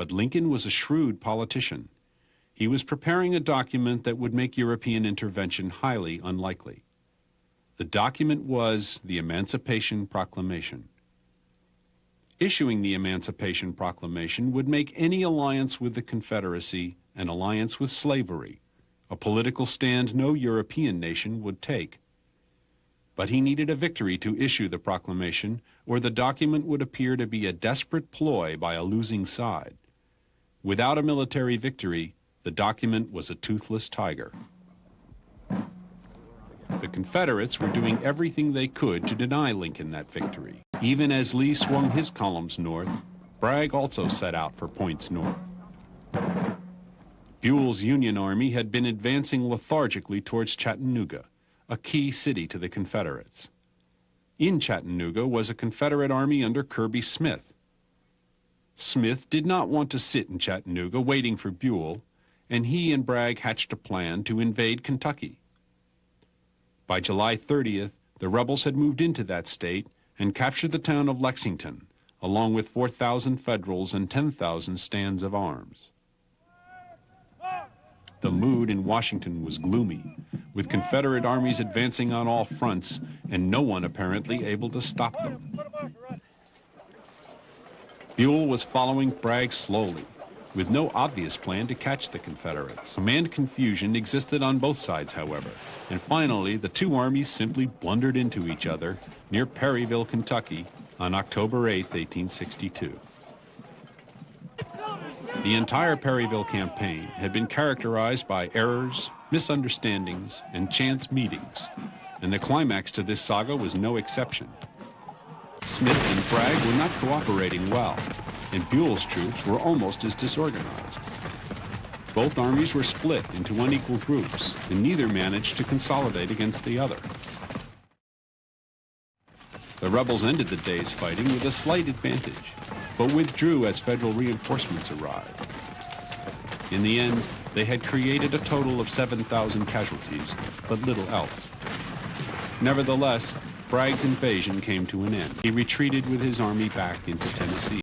But Lincoln was a shrewd politician. He was preparing a document that would make European intervention highly unlikely. The document was the Emancipation Proclamation. Issuing the Emancipation Proclamation would make any alliance with the Confederacy an alliance with slavery, a political stand no European nation would take. But he needed a victory to issue the proclamation, or the document would appear to be a desperate ploy by a losing side. Without a military victory, the document was a toothless tiger. The Confederates were doing everything they could to deny Lincoln that victory. Even as Lee swung his columns north, Bragg also set out for points north. Buell's Union Army had been advancing lethargically towards Chattanooga, a key city to the Confederates. In Chattanooga was a Confederate army under Kirby Smith. Smith did not want to sit in Chattanooga waiting for Buell, and he and Bragg hatched a plan to invade Kentucky. By July 30th, the rebels had moved into that state and captured the town of Lexington, along with 4,000 Federals and 10,000 stands of arms. The mood in Washington was gloomy, with Confederate armies advancing on all fronts and no one apparently able to stop them. Buell was following Bragg slowly, with no obvious plan to catch the Confederates. Command confusion existed on both sides, however, and finally the two armies simply blundered into each other near Perryville, Kentucky on October 8, 1862. The entire Perryville campaign had been characterized by errors, misunderstandings, and chance meetings, and the climax to this saga was no exception. Smith and Bragg were not cooperating well, and Buell's troops were almost as disorganized. Both armies were split into unequal groups, and neither managed to consolidate against the other. The rebels ended the day's fighting with a slight advantage, but withdrew as Federal reinforcements arrived. In the end, they had created a total of 7,000 casualties, but little else. Nevertheless, Bragg's invasion came to an end. He retreated with his army back into Tennessee.